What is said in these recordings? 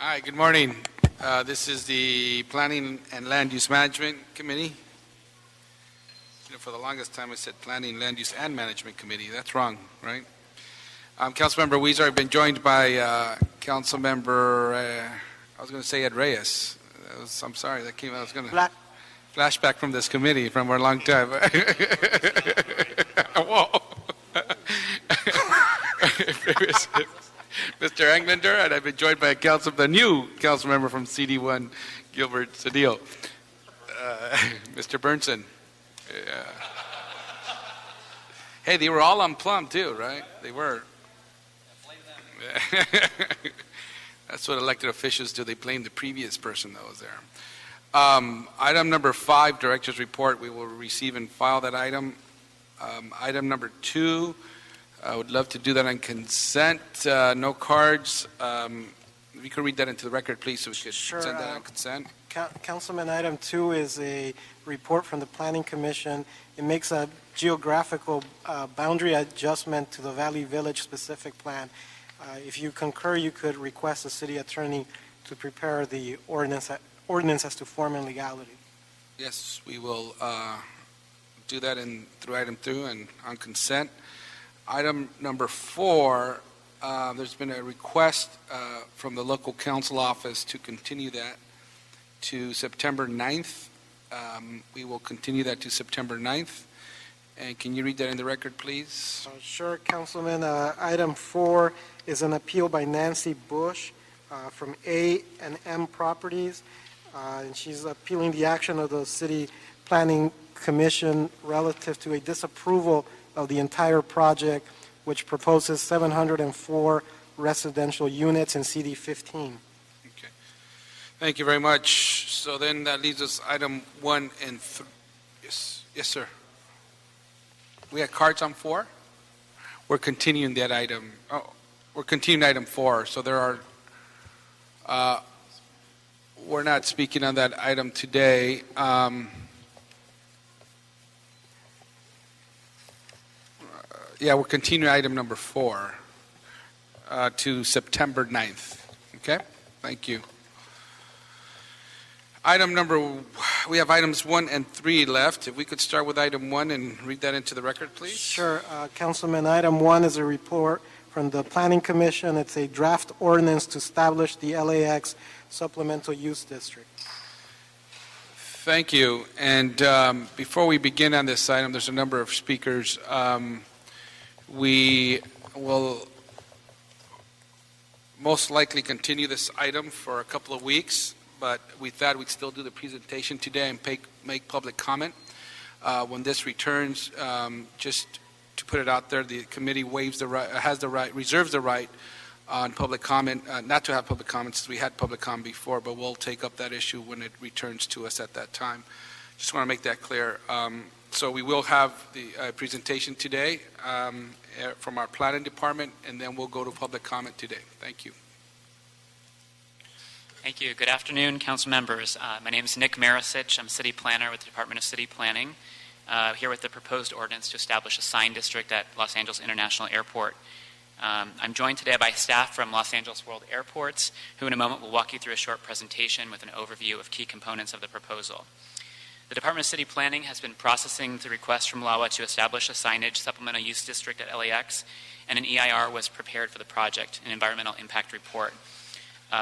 Hi, good morning. This is the Planning and Land Use Management Committee. For the longest time I said Planning, Land Use and Management Committee. That's wrong, right? Councilmember Weezer. I've been joined by Councilmember, I was going to say Ed Reyes. I'm sorry, that came out. I was going to flashback from this committee from a long time. Whoa. Mr. Englander, and I've been joined by the new council member from CD1, Gilbert Cedillo. Mr. Burnson. Hey, they were all on Plum too, right? They were. That's what elected officials do. They blame the previous person that was there. Item number 5, Director's Report. We will receive and file that item. Item number 2, I would love to do that on consent. No cards. We could read that into the record, please, so we could send that on consent. Councilman, item 2 is a report from the Planning Commission. It makes a geographical boundary adjustment to the Valley Village specific plan. If you concur, you could request the city attorney to prepare the ordinance as to form and legality. Yes, we will do that through item 2 and on consent. Item number 4, there's been a request from the local council office to continue that to September 9th. We will continue that to September 9th. And can you read that in the record, please? Sure, Councilman. Item 4 is an appeal by Nancy Bush from A&M Properties. And she's appealing the action of the City Planning Commission relative to a disapproval of the entire project, which proposes 704 residential units in CD 15. Okay. Thank you very much. So then that leaves us item 1 and 3. Yes, sir. We had cards on 4? We're continuing that item. Oh, we're continuing item 4. So there are, we're not speaking on that item today. Yeah, we're continuing item number 4 to September 9th. Okay? Thank you. We have items 1 and 3 left. If we could start with item 1 and read that into the record, please. Sure. Councilman, item 1 is a report from the Planning Commission. It's a draft ordinance to establish the LAX Supplemental Use District. Thank you. And before we begin on this item, there's a number of speakers. We will most likely continue this item for a couple of weeks, but we thought we'd still do the presentation today and make public comment. When this returns, just to put it out there, the committee reserves the right on public comment, not to have public comments, since we had public comment before, but we'll take up that issue when it returns to us at that time. Just want to make that clear. So we will have the presentation today from our planning department, and then we'll go to public comment today. Thank you. Thank you. Good afternoon, council members. My name is Nick Marasich. I'm city planner with the Department of City Planning, here with the proposed ordinance to establish a sign district at Los Angeles International Airport. I'm joined today by staff from Los Angeles World Airports, who in a moment will walk you through a short presentation with an overview of key components of the proposal. The Department of City Planning has been processing the request from LAWA to establish a signage supplemental use district at LAX, and an EIR was prepared for the project, an environmental impact report.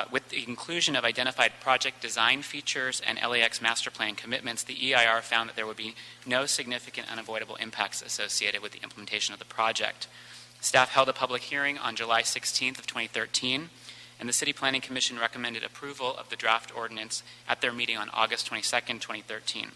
With the inclusion of identified project design features and LAX master plan commitments, the EIR found that there would be no significant unavoidable impacts associated with the implementation of the project. Staff held a public hearing on July 16th of 2013, and the City Planning Commission recommended approval of the draft ordinance at their meeting on August 22nd, 2013.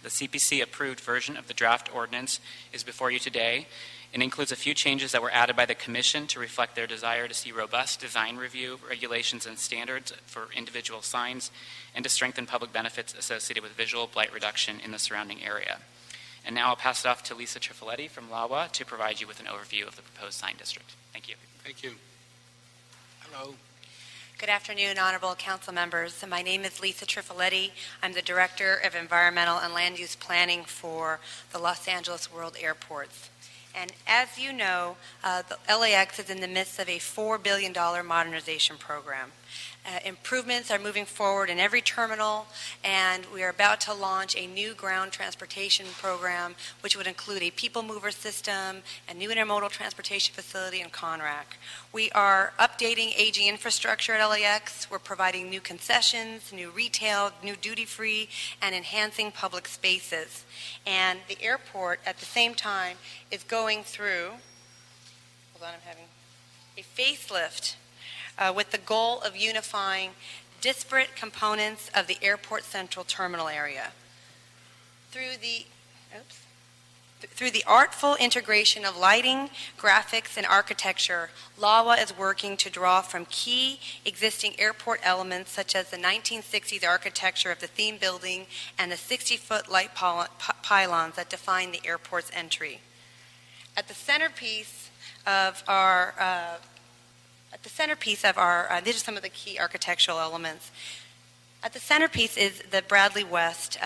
The CPC approved version of the draft ordinance is before you today and includes a few changes that were added by the Commission to reflect their desire to see robust design review, regulations, and standards for individual signs, and to strengthen public benefits associated with visual blight reduction in the surrounding area. And now I'll pass it off to Lisa Trifoletti from LAWA to provide you with an overview of the proposed sign district. Thank you. Thank you. Hello. Good afternoon, honorable council members. My name is Lisa Trifoletti. I'm the Director of Environmental and Land Use Planning for the Los Angeles World Airports. And as you know, the LAX is in the midst of a $4 billion modernization program. Improvements are moving forward in every terminal, and we are about to launch a new ground transportation program, which would include a people mover system, a new intermodal transportation facility, and CONRAC. We are updating aging infrastructure at LAX. We're providing new concessions, new retail, new duty-free, and enhancing public spaces. And the airport, at the same time, is going through, hold on, I'm having a facelift with the goal of unifying disparate components of the airport central terminal area. Through the artful integration of lighting, graphics, and architecture, LAWA is working to draw from key existing airport elements such as the 1960s architecture of the theme building and the 60-foot light pylons that define the airport's entry. At the centerpiece of our these are some of the key architectural elements. At the centerpiece is the Bradley West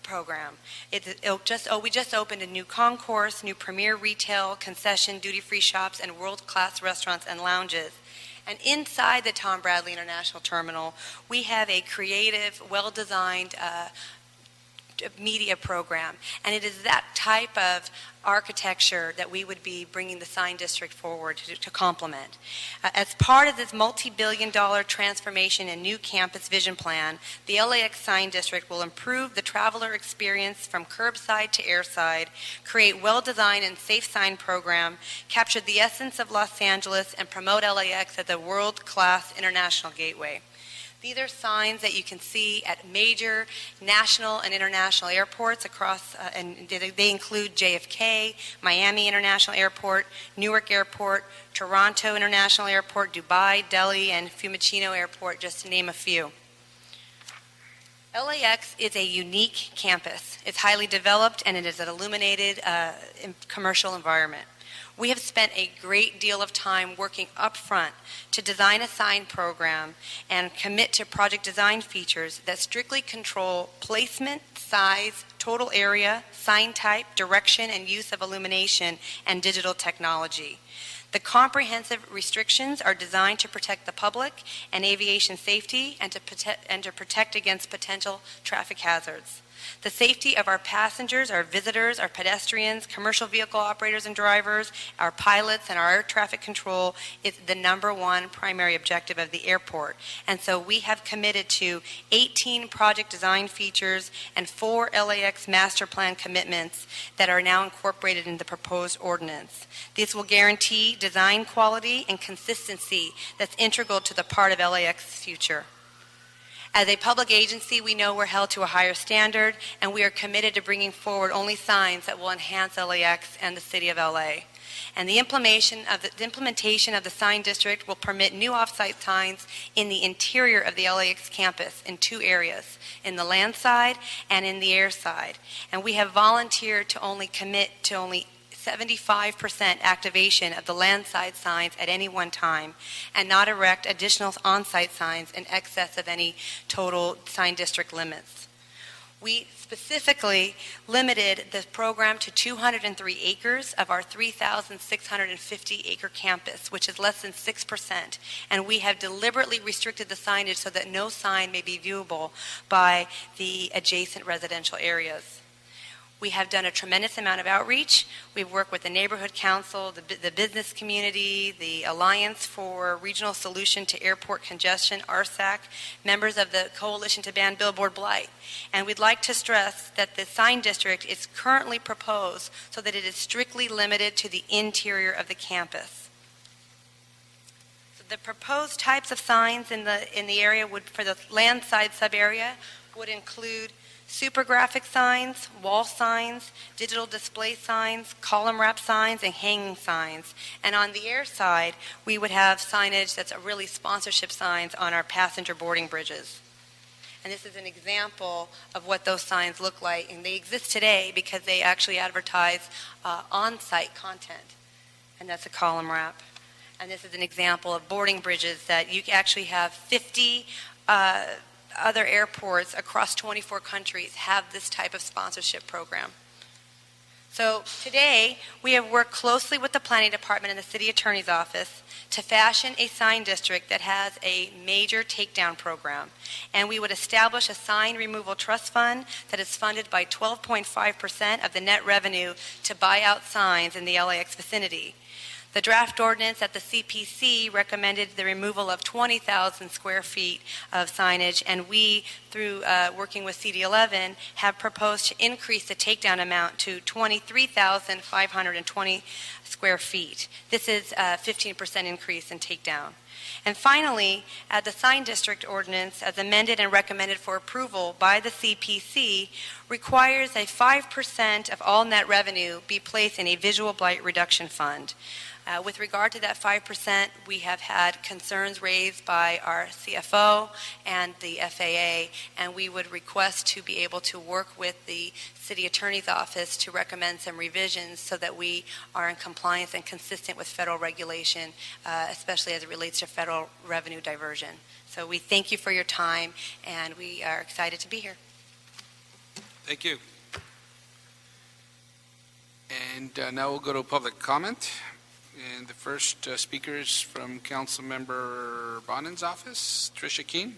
program. We just opened a new concourse, new premier retail, concession, duty-free shops, and world-class restaurants and lounges. And inside the Tom Bradley International Terminal, we have a creative, well-designed media program. And it is that type of architecture that we would be bringing the sign district forward to complement. As part of this multi-billion-dollar transformation and new campus vision plan, the LAX sign district will improve the traveler experience from curbside to airside, create well-designed and safe sign program, capture the essence of Los Angeles, and promote LAX as a world-class international gateway. These are signs that you can see at major national and international airports across, and they include JFK, Miami International Airport, Newark Airport, Toronto International Airport, Dubai, Delhi, and Fiumicino Airport, just to name a few. LAX is a unique campus. It's highly developed, and it is an illuminated commercial environment. We have spent a great deal of time working up front to design a sign program and commit to project design features that strictly control placement, size, total area, sign type, direction, and use of illumination and digital technology. The comprehensive restrictions are designed to protect the public and aviation safety and to protect against potential traffic hazards. The safety of our passengers, our visitors, our pedestrians, commercial vehicle operators and drivers, our pilots, and our air traffic control is the #1 primary objective of the airport. And so we have committed to 18 project design features and 4 LAX master plan commitments that are now incorporated in the proposed ordinance. This will guarantee design quality and consistency that's integral to the part of LAX's future. As a public agency, we know we're held to a higher standard, and we are committed to bringing forward only signs that will enhance LAX and the City of LA. And the implementation of the sign district will permit new off-site signs in the interior of the LAX campus in 2 areas, in the land side and in the air side. And we have volunteered to only commit to only 75% activation of the landside signs at any one time and not erect additional on-site signs in excess of any total sign district limits. We specifically limited the program to 203 acres of our 3,650-acre campus, which is less than 6%, and we have deliberately restricted the signage so that no sign may be viewable by the adjacent residential areas. We have done a tremendous amount of outreach. We've worked with the Neighborhood Council, the business community, the Alliance for Regional Solution to Airport Congestion, ARSAC, members of the Coalition to Ban Billboard Blight. And we'd like to stress that the sign district is currently proposed so that it is strictly limited to the interior of the campus. So the proposed types of signs in the area for the landside sub-area would include super graphic signs, wall signs, digital display signs, column wrap signs, and hanging signs. And on the air side, we would have signage that's really sponsorship signs on our passenger boarding bridges. And this is an example of what those signs look like. And they exist today because they actually advertise on-site content. And that's a column wrap. And this is an example of boarding bridges that you actually have 50 other airports across 24 countries have this type of sponsorship program. So today, we have worked closely with the Planning Department and the City Attorney's Office to fashion a sign district that has a major takedown program. And we would establish a sign removal trust fund that is funded by 12.5% of the net revenue to buy out signs in the LAX vicinity. The draft ordinance at the CPC recommended the removal of 20,000 square feet of signage, and we, through working with CD11, have proposed to increase the takedown amount to 23,520 square feet. This is a 15% increase in takedown. And finally, the sign district ordinance, as amended and recommended for approval by the CPC, requires a 5% of all net revenue be placed in a visual blight reduction fund. With regard to that 5%, we have had concerns raised by our CFO and the FAA, and we would request to be able to work with the City Attorney's Office to recommend some revisions so that we are in compliance and consistent with federal regulation, especially as it relates to federal revenue diversion. So we thank you for your time, and we are excited to be here. Thank you. And now we'll go to public comment. And the first speaker is from Councilmember Bonin's office, Tricia Keene.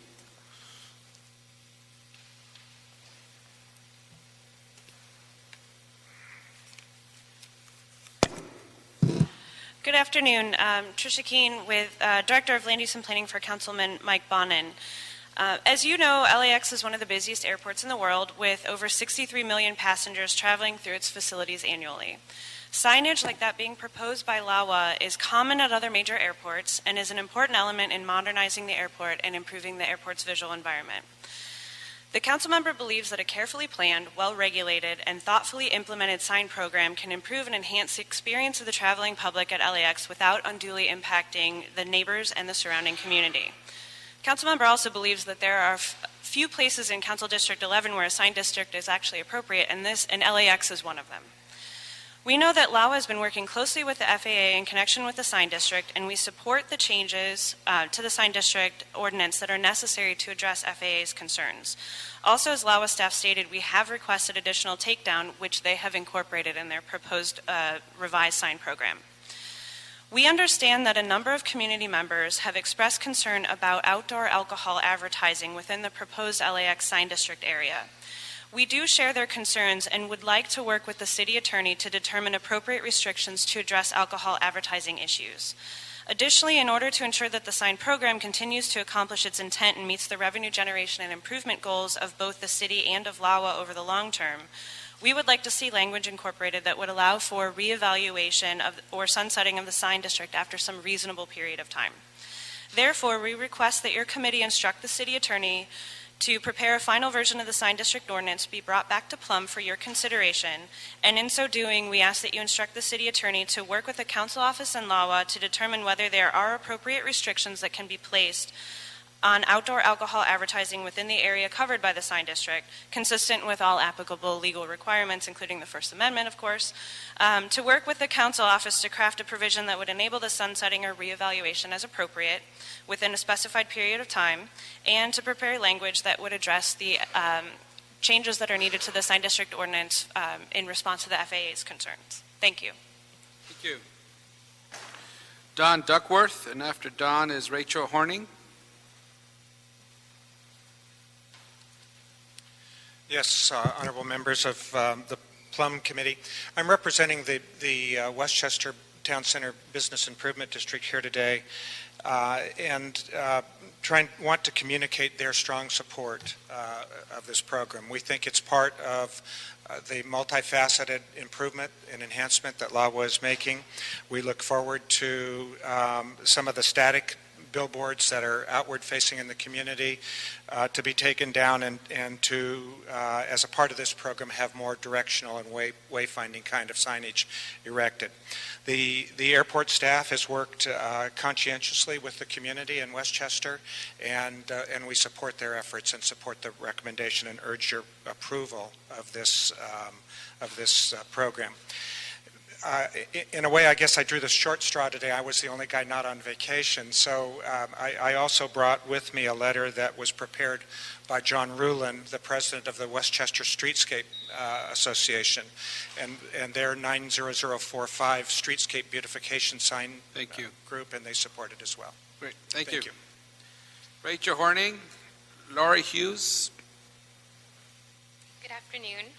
Good afternoon. Tricia Keene with Director of Land Use and Planning for Councilman Mike Bonin. As you know, LAX is one of the busiest airports in the world with over 63 million passengers traveling through its facilities annually. Signage like that being proposed by LAWA is common at other major airports and is an important element in modernizing the airport and improving the airport's visual environment. The council member believes that a carefully planned, well-regulated, and thoughtfully implemented sign program can improve and enhance the experience of the traveling public at LAX without unduly impacting the neighbors and the surrounding community. Council member also believes that there are few places in Council District 11 where a sign district is actually appropriate, and LAX is one of them. We know that LAWA has been working closely with the FAA in connection with the sign district, and we support the changes to the sign district ordinance that are necessary to address FAA's concerns. Also, as LAWA staff stated, we have requested additional takedown, which they have incorporated in their proposed revised sign program. We understand that a number of community members have expressed concern about outdoor alcohol advertising within the proposed LAX sign district area. We do share their concerns and would like to work with the city attorney to determine appropriate restrictions to address alcohol advertising issues. Additionally, in order to ensure that the sign program continues to accomplish its intent and meets the revenue generation and improvement goals of both the city and of LAWA over the long term, we would like to see language incorporated that would allow for reevaluation or sunsetting of the sign district after some reasonable period of time. Therefore, we request that your committee instruct the city attorney to prepare a final version of the sign district ordinance be brought back to Plum for your consideration, and in so doing, we ask that you instruct the city attorney to work with the council office and LAWA to determine whether there are appropriate restrictions that can be placed on outdoor alcohol advertising within the area covered by the sign district, consistent with all applicable legal requirements, including the First Amendment, of course, to work with the council office to craft a provision that would enable the sunsetting or reevaluation as appropriate within a specified period of time, and to prepare language that would address the changes that are needed to the sign district ordinance in response to the FAA's concerns. Thank you. Thank you. Don Duckworth, and after Don is Rachel Horning. Yes, honorable members of the Plum Committee. I'm representing the Westchester Town Center Business Improvement District here today and want to communicate their strong support of this program. We think it's part of the multifaceted improvement and enhancement that LAWA is making. We look forward to some of the static billboards that are outward facing in the community to be taken down and to, as a part of this program, have more directional and wayfinding kind of signage erected. The airport staff has worked conscientiously with the community in Westchester, and we support their efforts and support the recommendation and urge your approval of this program. in a way, I guess I drew the short straw today. I was the only guy not on vacation. So I also brought with me a letter that was prepared by John Rulin, the president of the Westchester Streetscape Association, and their 90045 Streetscape Beautification Sign Thank you. group, and they support it as well. Great, thank Thank you. you. Rachel Horning, Laurie Hughes. Good afternoon.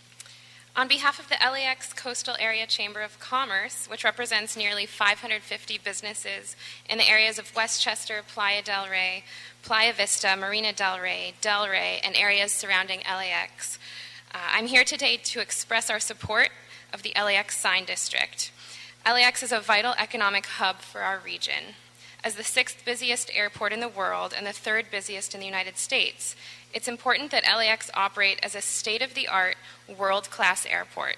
On behalf of the LAX Coastal Area Chamber of Commerce, which represents nearly 550 businesses in the areas of Westchester, Playa del Rey, Playa Vista, Marina del Rey, and areas surrounding LAX, I'm here today to express our support of the LAX Sign District. LAX is a vital economic hub for our region. As the 6th busiest airport in the world and the 3rd busiest in the United States, it's important that LAX operate as a state-of-the-art, world-class airport.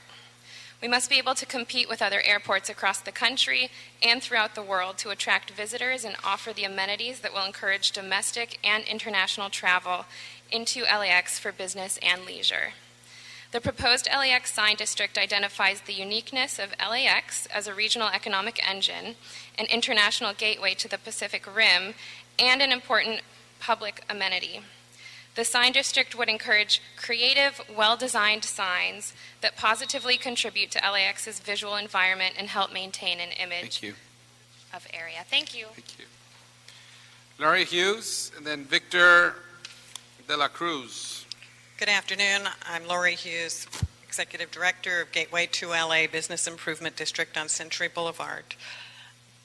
We must be able to compete with other airports across the country and throughout the world to attract visitors and offer the amenities that will encourage domestic and international travel into LAX for business and leisure. The proposed LAX Sign District identifies the uniqueness of LAX as a regional economic engine, an international gateway to the Pacific Rim, and an important public amenity. The sign district would encourage creative, well-designed signs that positively contribute to LAX's visual environment and help maintain an image Thank you. of area. Thank you. Thank you. Laurie Hughes, and then Victor de la Cruz. Good afternoon. I'm Lori Hughes, Executive Director of Gateway 2LA Business Improvement District on Century Boulevard.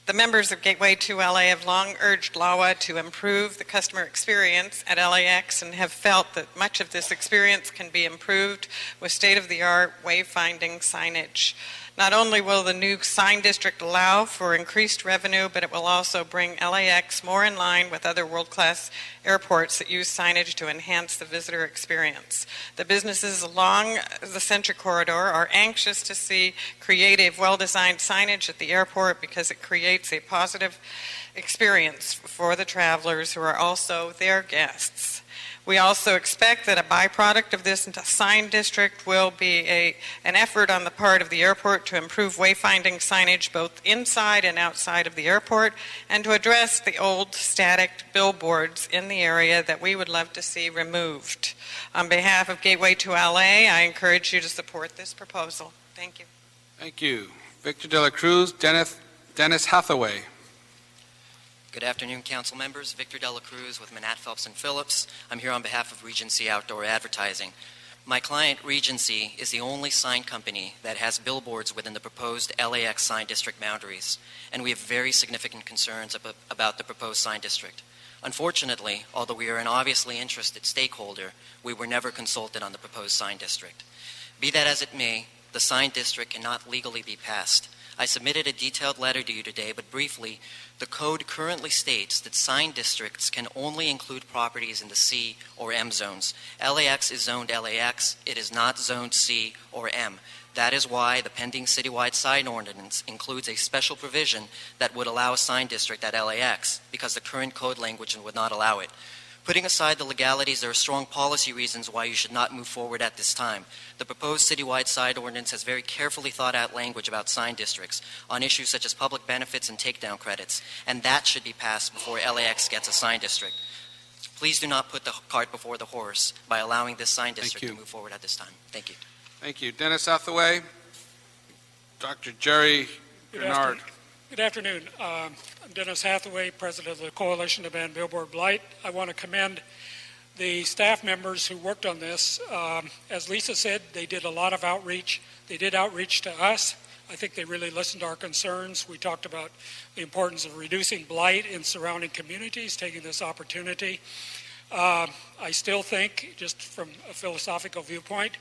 The members of Gateway 2LA have long urged LAWA to improve the customer experience at LAX and have felt that much of this experience can be improved with state-of-the-art wayfinding signage. Not only will the new sign district allow for increased revenue, but it will also bring LAX more in line with other world-class airports that use signage to enhance the visitor experience. The businesses along the Century Corridor are anxious to see creative, well-designed signage at the airport because it creates a positive experience for the travelers who are also their guests. We also expect that a byproduct of this sign district will be an effort on the part of the airport to improve wayfinding signage both inside and outside of the airport and to address the old static billboards in the area that we would love to see removed. On behalf of Gateway to LA, I encourage you to support this proposal. Thank you. Thank you. Victor de la Cruz, Dennis Hathaway. Good afternoon, council members. Victor de la Cruz with Manat, Phelps & Phillips. I'm here on behalf of Regency Outdoor Advertising. My client, Regency, is the only sign company that has billboards within the proposed LAX sign district boundaries, and we have very significant concerns about the proposed sign district. Unfortunately, although we are an obviously interested stakeholder, we were never consulted on the proposed sign district. Be that as it may, the sign district cannot legally be passed. I submitted a detailed letter to you today, but briefly, the code currently states that sign districts can only include properties in the C or M zones. LAX is zoned LAX. It is not zoned C or M. That is why the pending citywide sign ordinance includes a special provision that would allow a sign district at LAX because the current code language would not allow it. Putting aside the legalities, there are strong policy reasons why you should not move forward at this time. The proposed citywide sign ordinance has very carefully thought out language about sign districts on issues such as public benefits and takedown credits, and that should be passed before LAX gets a sign district. Please do not put the cart before the horse by allowing this sign district to move forward at this time. Thank you. Thank you. Dennis Hathaway, Dr. Jerry Bernard. Good afternoon. I'm Dennis Hathaway, President of the Coalition to Ban Billboard Blight. I want to commend the staff members who worked on this. As Lisa said, they did a lot of outreach. They did outreach to us. I think they really listened to our concerns. We talked about the importance of reducing blight in surrounding communities, taking this opportunity. I still think, just from a philosophical viewpoint,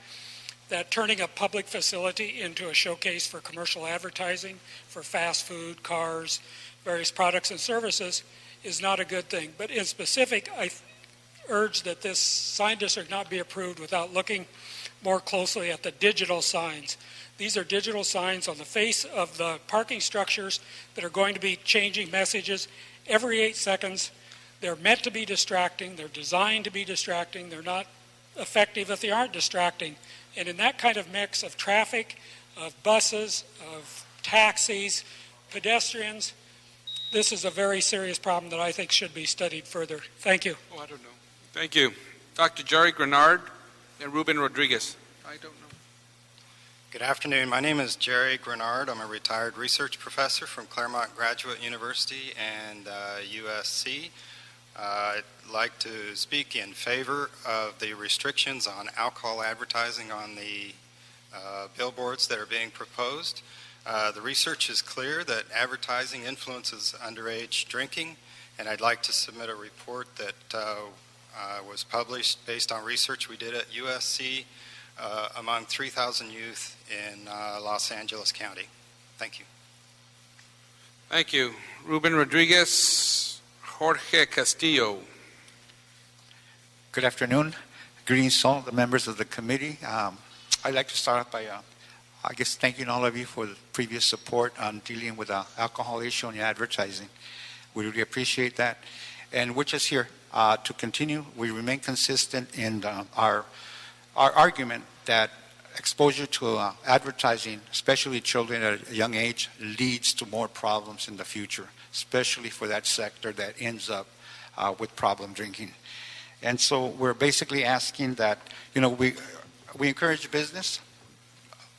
that turning a public facility into a showcase for commercial advertising, for fast food, cars, various products and services is not a good thing. But in specific, I urge that this sign district not be approved without looking more closely at the digital signs. These are digital signs on the face of the parking structures that are going to be changing messages every 8 seconds. They're meant to be distracting. They're designed to be distracting. They're not effective if they aren't distracting. And in that kind of mix of traffic, of buses, of taxis, pedestrians. This is a very serious problem that I think should be studied further. Thank you. Oh, I don't know. Thank you. Dr. Jerry Grenard and Ruben Rodriguez. I don't know. Good afternoon. My name is Jerry Grenard. I'm a retired research professor from Claremont Graduate University and USC. I'd like to speak in favor of the restrictions on alcohol advertising on the billboards that are being proposed. The research is clear that advertising influences underage drinking, and I'd like to submit a report that was published based on research we did at USC among 3,000 youth in Los Angeles County. Thank you. Thank you. Ruben Rodriguez, Jorge Castillo. Good afternoon. Greetings to all the members of the committee. I'd like to start off by, thanking all of you for the previous support on dealing with the alcohol issue and advertising. We really appreciate that. And we're just here to continue. We remain consistent in our argument that exposure to advertising, especially children at a young age, leads to more problems in the future, especially for that sector that ends up with problem drinking. And so we're basically asking that, we encourage business.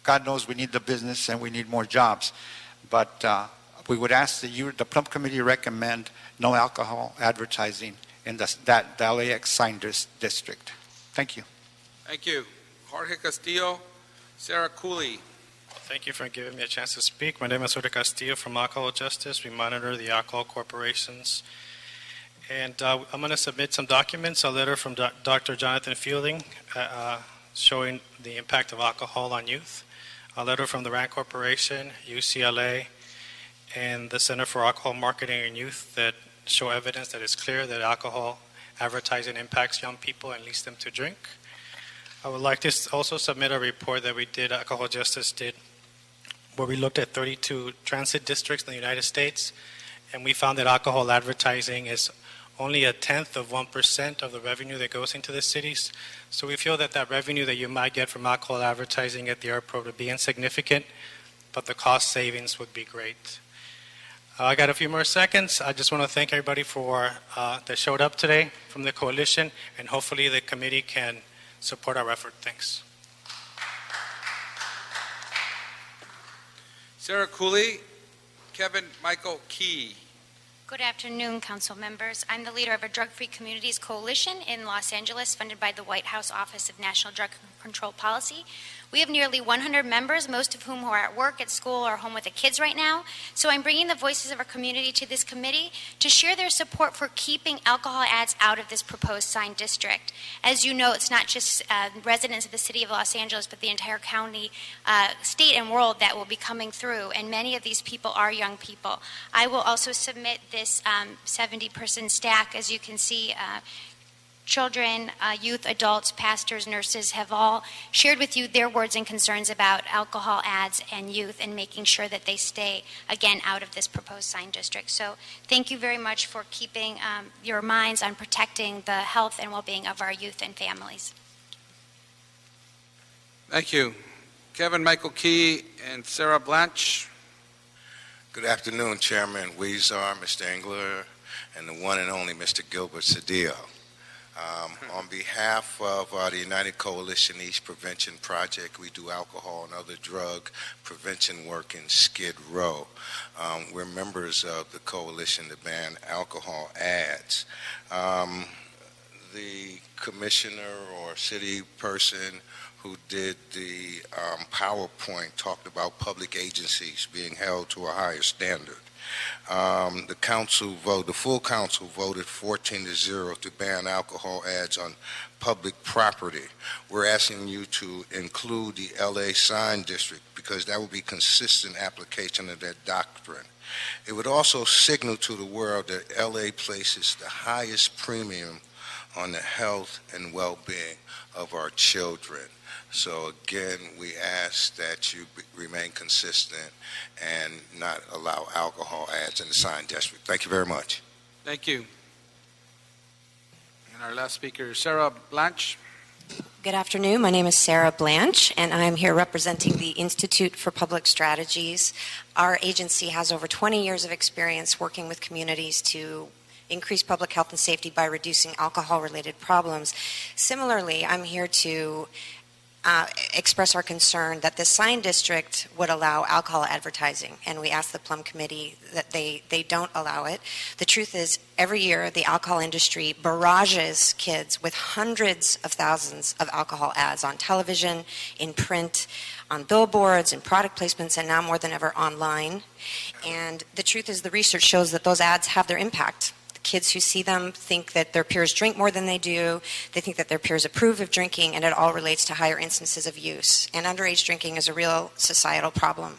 God knows we need the business and we need more jobs. But we would ask that the Plum Committee recommend no alcohol advertising in the LAX sign district. Thank you. Thank you. Jorge Castillo, Sarah Cooley. Thank you for giving me a chance to speak. My name is Jorge Castillo from Alcohol Justice. We monitor the alcohol corporations. And I'm going to submit some documents, a letter from Dr. Jonathan Fielding showing the impact of alcohol on youth, a letter from the RAND Corporation, UCLA, and the Center for Alcohol Marketing and Youth that show evidence that it's clear that alcohol advertising impacts young people and leads them to drink. I would like to also submit a report that we did, Alcohol Justice did, where we looked at 32 transit districts in the United States, and we found that alcohol advertising is only 0.1% of the revenue that goes into the cities. So we feel that that revenue that you might get from alcohol advertising at the airport would be insignificant, but the cost savings would be great. I got a few more seconds. I just want to thank everybody that showed up today from the coalition, and hopefully the committee can support our effort. Thanks. Sarah Cooley, Kevin Michael Key. Good afternoon, council members. I'm the leader of a drug-free communities coalition in Los Angeles funded by the White House Office of National Drug Control Policy. We have nearly 100 members, most of whom are at work, at school, or home with the kids right now. So I'm bringing the voices of our community to this committee to share their support for keeping alcohol ads out of this proposed sign district. As you know, it's not just residents of the city of Los Angeles, but the entire county, state, and world that will be coming through, and many of these people are young people. I will also submit this 70-person stack. As you can see, children, youth, adults, pastors, nurses have all shared with you their words and concerns about alcohol ads and youth and making sure that they stay, again, out of this proposed sign district. So thank you very much for keeping your minds on protecting the health and well-being of our youth and families. Thank you. Kevin Michael Key and Sarah Blanche. Good afternoon, Chairman Weezar, Mr. Engler, and the one and only Mr. Gilbert Cedillo. On behalf of the United Coalition East Prevention Project, we do alcohol and other drug prevention work in Skid Row. We're members of the coalition to ban alcohol ads. The commissioner or city person who did the PowerPoint talked about public agencies being held to a higher standard. The full council voted 14-0 to ban alcohol ads on public property. We're asking you to include the LA sign district because that would be consistent application of that doctrine. It would also signal to the world that LA places the highest premium on the health and well-being of our children. So again, we ask that you remain consistent and not allow alcohol ads in the sign district. Thank you very much. Thank you. And our last speaker, Sarah Blanche. Good afternoon. My name is Sarah Blanche, and I'm here representing the Institute for Public Strategies. Our agency has over 20 years of experience working with communities to increase public health and safety by reducing alcohol-related problems. Similarly, I'm here to express our concern that the sign district would allow alcohol advertising, and we asked the Plum Committee that they don't allow it. The truth is, every year the alcohol industry barrages kids with hundreds of thousands of alcohol ads on television, in print, on billboards, in product placements, and now more than ever online. And the truth is, the research shows that those ads have their impact. Kids who see them think that their peers drink more than they do. They think that their peers approve of drinking, and it all relates to higher instances of use. And underage drinking is a real societal problem.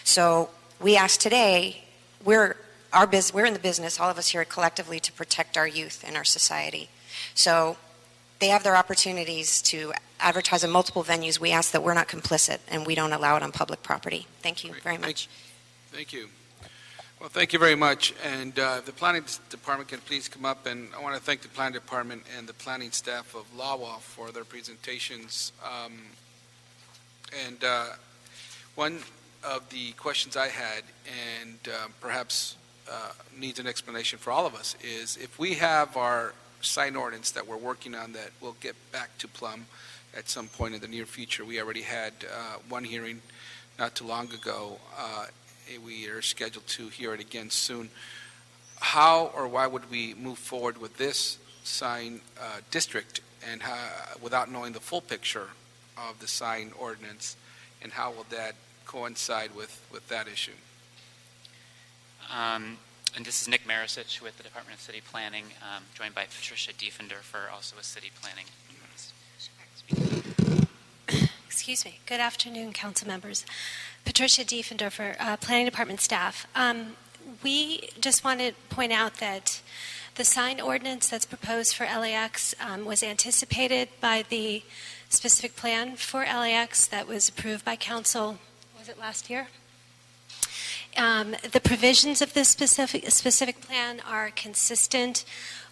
So we ask today, we're in the business, all of us here collectively, to protect our youth and our society. So they have their opportunities to advertise in multiple venues. We ask that we're not complicit and we don't allow it on public property. Thank you very much. Thank you. Well, thank you very much. And the Planning Department can please come up, and I want to thank the Planning Department and the planning staff of LAWA for their presentations. One of the questions I had, and perhaps needs an explanation for all of us, is if we have our sign ordinance that we're working on that we'll get back to Plum at some point in the near future. We already had one hearing not too long ago. We are scheduled to hear it again soon. How or why would we move forward with this sign district and without knowing the full picture of the sign ordinance, and how will that coincide with that issue? And this is Nick Marisich with the Department of City Planning, joined by Patricia Diefender for also with City Planning. Excuse me. Good afternoon, council members. Patricia Diefender for Planning Department staff. We just want to point out that the sign ordinance that's proposed for LAX was anticipated by the specific plan for LAX that was approved by council, was it last year? The provisions of this specific plan are consistent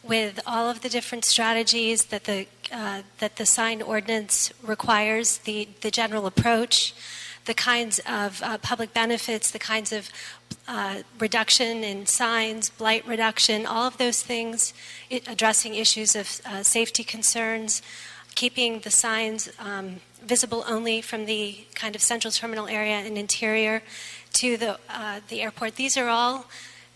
with all of the different strategies that the sign ordinance requires, the general approach, the kinds of public benefits, the kinds of reduction in signs, blight reduction, all of those things, addressing issues of safety concerns, keeping the signs visible only from the kind of central terminal area and interior to the airport. These are all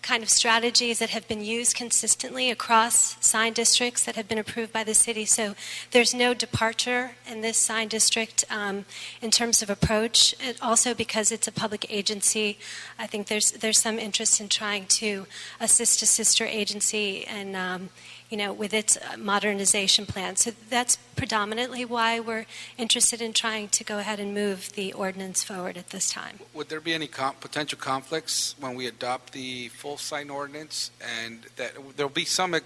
kind of strategies that have been used consistently across sign districts that have been approved by the city. So there's no departure in this sign district in terms of approach. And also because it's a public agency, I think there's some interest in trying to assist a sister agency and with its modernization plan. So that's predominantly why we're interested in trying to go ahead and move the ordinance forward at this time. Would there be any potential conflicts when we adopt the full sign ordinance, and that there'll be some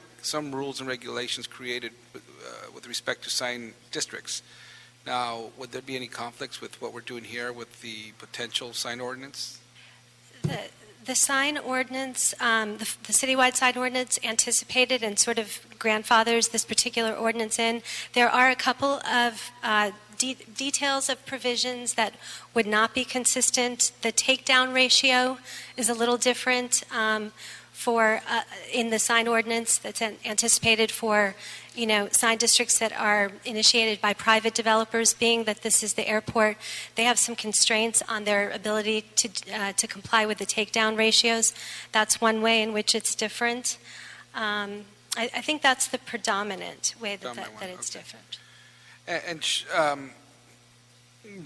rules and regulations created with respect to sign districts? Now, would there be any conflicts with what we're doing here with the potential sign ordinance? The sign ordinance, the citywide sign ordinance anticipated and sort of grandfathers this particular ordinance in. There are a couple of details of provisions that would not be consistent. The takedown ratio is a little different in the sign ordinance that's anticipated for sign districts that are initiated by private developers. Being that this is the airport, they have some constraints on their ability to comply with the takedown ratios. That's one way in which it's different. I think that's the predominant way that it's different.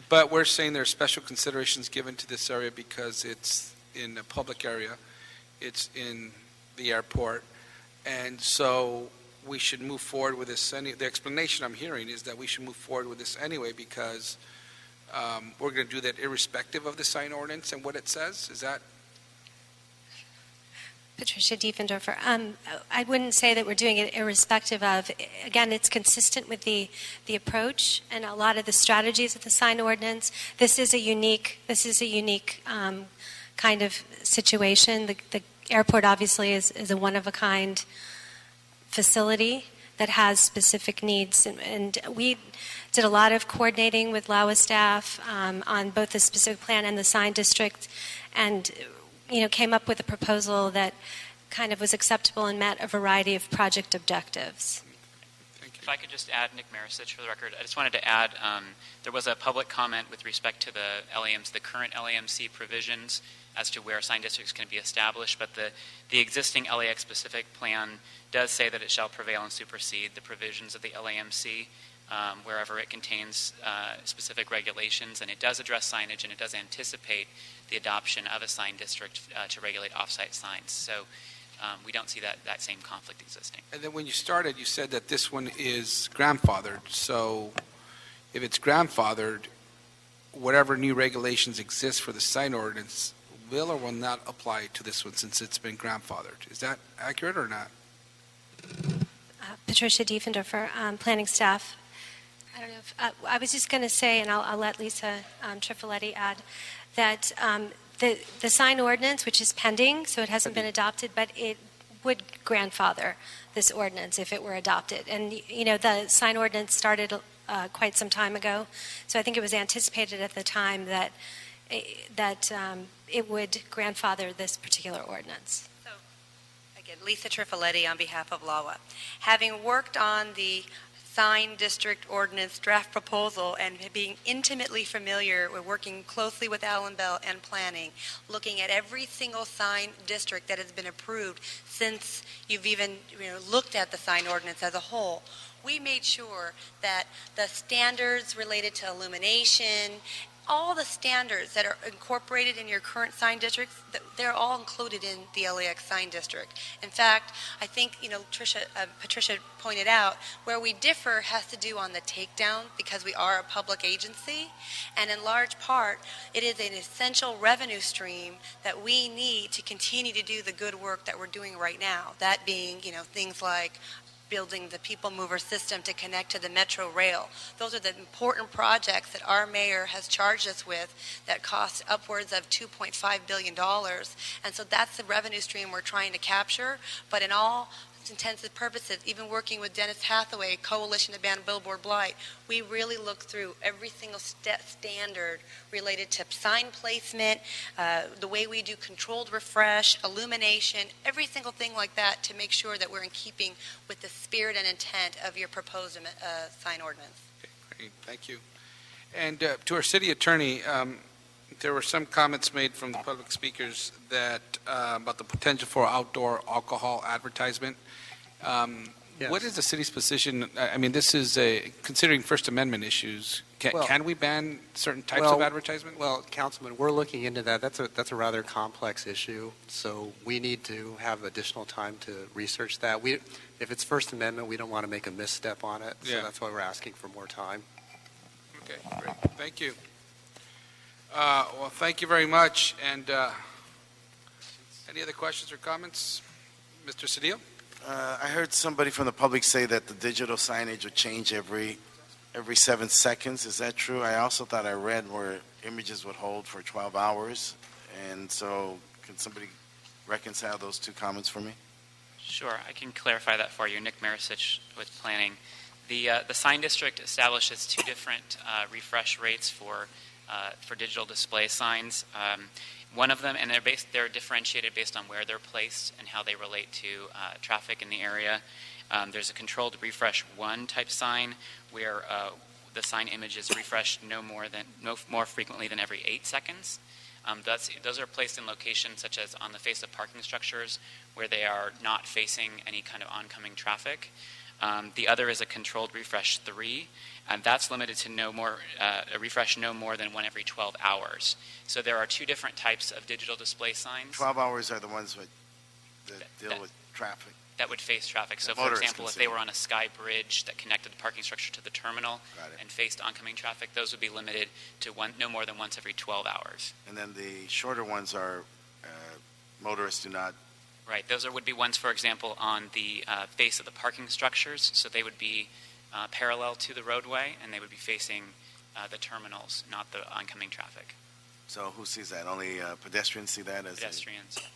But we're saying there are special considerations given to this area because it's in a public area, it's in the airport, and so we should move forward with this. The explanation I'm hearing is that we should move forward with this anyway because we're going to do that irrespective of the sign ordinance and what it says. Is that? Patricia Diefendorfer. I wouldn't say that we're doing it irrespective of. Again, it's consistent with the approach and a lot of the strategies of the sign ordinance. This is a unique kind of situation. The airport obviously is a one-of-a-kind facility, that has specific needs. And we did a lot of coordinating with LAWA staff on both the specific plan and the sign district, and came up with a proposal that kind of was acceptable and met a variety of project objectives. If I could just add, Nick Marisich for the record, I just wanted to add, there was a public comment with respect to the current LAMC provisions as to where sign districts can be established, but the existing LAX specific plan does say that it shall prevail and supersede the provisions of the LAMC wherever it contains specific regulations, and it does address signage, and it does anticipate the adoption of a sign district to regulate off-site signs. So we don't see that same conflict existing. And then when you started, you said that this one is grandfathered. So if it's grandfathered, whatever new regulations exist for the sign ordinance will or will not apply to this one since it's been grandfathered. Is that accurate or not? Patricia Diefenderfer, planning staff. I don't know if, I was just going to say, and I'll let Lisa Trifoletti add, that the sign ordinance, which is pending, so it hasn't been adopted, but it would grandfather this ordinance if it were adopted. And, the sign ordinance started quite some time ago, so I think it was anticipated at the time that it would grandfather this particular ordinance. So, again, Lisa Trifoletti on behalf of LAWA. Having worked on the sign district ordinance draft proposal and being intimately familiar with working closely with Alan Bell and planning, looking at every single sign district that has been approved since you've even looked at the sign ordinance as a whole, we made sure that the standards related to illumination, all the standards that are incorporated in your current sign districts, they're all included in the LAX sign district. In fact, I think, Patricia pointed out, where we differ has to do on the takedown because we are a public agency, and in large part, it is an essential revenue stream that we need to continue to do the good work that we're doing right now. That being, things like building the people mover system to connect to the Metro Rail. Those are the important projects that our mayor has charged us with that cost upwards of $2.5 billion. And so that's the revenue stream we're trying to capture. But in all intents and purposes, even working with Dennis Hathaway, Coalition to Ban Billboard Blight, we really look through every single standard related to sign placement, the way we do controlled refresh, illumination, every single thing like that to make sure that we're in keeping with the spirit and intent of your proposed sign ordinance. Okay, great. Thank you. And to our city attorney, there were some comments made from the public speakers that about the potential for outdoor alcohol advertisement. Yes. What is the city's position? I mean, this is considering First Amendment issues. Can we ban certain types of advertisement? Well, Councilman, we're looking into that. That's a rather complex issue, so we need to have additional time to research that. If it's First Amendment, we don't want to make a misstep on it, so that's why we're asking for more time. Okay, great. Thank you. Well, thank you very much. And any other questions or comments? Mr. Cedillo? I heard somebody from the public say that the digital signage would change every 7 seconds. Is that true? I also thought I read where images would hold for 12 hours. And so can somebody reconcile those two comments for me? Sure, I can clarify that for you. Nick Marisich with planning. The sign district establishes two different refresh rates for digital display signs. One of them, and they're differentiated based on where they're placed and how they relate to traffic in the area. There's a controlled refresh 1 type sign where the sign image is refreshed no more frequently than every 8 seconds. Those are placed in locations such as on the face of parking structures where they are not facing any kind of oncoming traffic. The other is a controlled refresh 3, and that's limited to a refresh no more than one every 12 hours. So there are two different types of digital display signs. 12 hours are the ones that deal with traffic. That would face traffic. So, for example, if they were on a sky bridge that connected the parking structure to the terminal and faced oncoming traffic, those would be limited to no more than once every 12 hours. And then the shorter ones are motorists do not. Right. Those would be ones, for example, on the face of the parking structures. So they would be parallel to the roadway, and they would be facing the terminals, not the oncoming traffic. So who sees that? Only pedestrians see that? Pedestrians. Okay.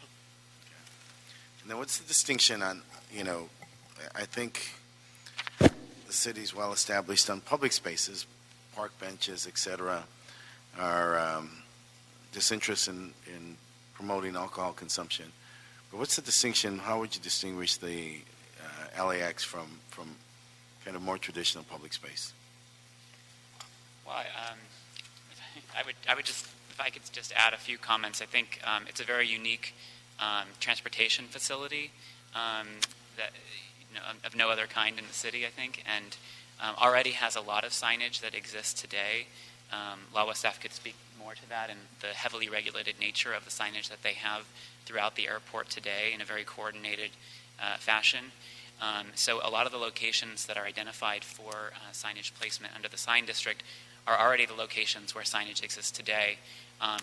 And then what's the distinction on, I think the city's well established on public spaces, park benches, et cetera, are disinterest in promoting alcohol consumption. But what's the distinction? How would you distinguish the LAX from kind of more traditional public space? Well, I would just, if I could just add a few comments. I think it's a very unique transportation facility that of no other kind in the city, I think, and already has a lot of signage that exists today. LAWA staff could speak more to that and the heavily regulated nature of the signage that they have throughout the airport today in a very coordinated fashion. So a lot of the locations that are identified for signage placement under the sign district are already the locations where signage exists today,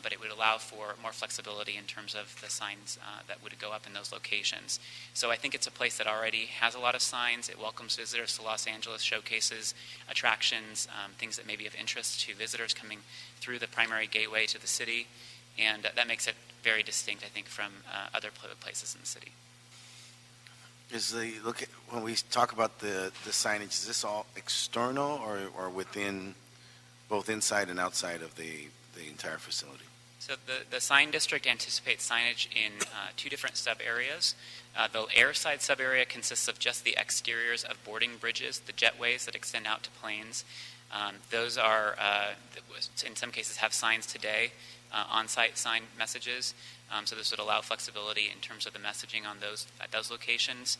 but it would allow for more flexibility in terms of the signs that would go up in those locations. So I think it's a place that already has a lot of signs. It welcomes visitors to Los Angeles, showcases attractions, things that may be of interest to visitors coming through the primary gateway to the city, and that makes it very distinct, I think, from other places in the city. When we talk about the signage, is this all external or within, both inside and outside of the entire facility? So the sign district anticipates signage in two different sub-areas. The airside sub-area consists of just the exteriors of boarding bridges, the jetways that extend out to planes. Those are, in some cases, have signs today, on-site sign messages. So this would allow flexibility in terms of the messaging on at those locations.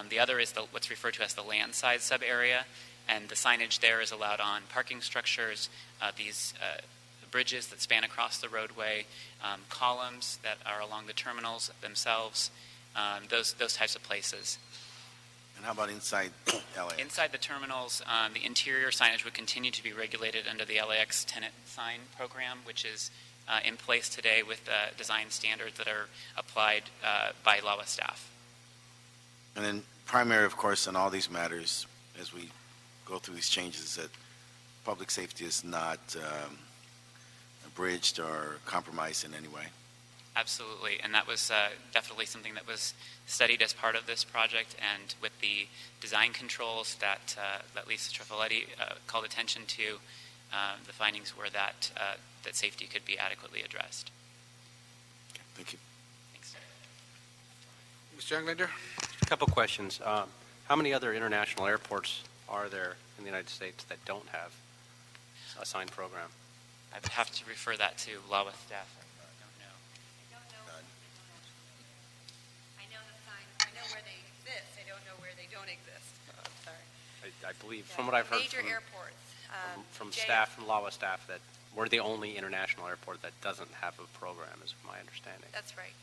The other is what's referred to as the landside sub-area, and the signage there is allowed on parking structures, these bridges that span across the roadway, columns that are along the terminals themselves, those types of places. And how about inside LAX? Inside the terminals, the interior signage would continue to be regulated under the LAX tenant sign program, which is in place today with design standards that are applied by LAWA staff. And then primary, of course, on all these matters, as we go through these changes, is that public safety is not abridged or compromised in any way. Absolutely, and that was definitely something that was studied as part of this project, and with the design controls that Lisa Trafaletti called attention to, the findings were that safety could be adequately addressed. Okay, thank you. Thanks. Mr. Englander? A couple questions. How many other international airports are there in the United States that don't have a signed program? I would have to refer that to LAWA staff. I know where they exist. I don't know where they don't exist. I'm sorry. I believe, from what I've heard Major airports. from staff, from LAWA staff, that we're the only international airport that doesn't have a program, is my understanding. That's right.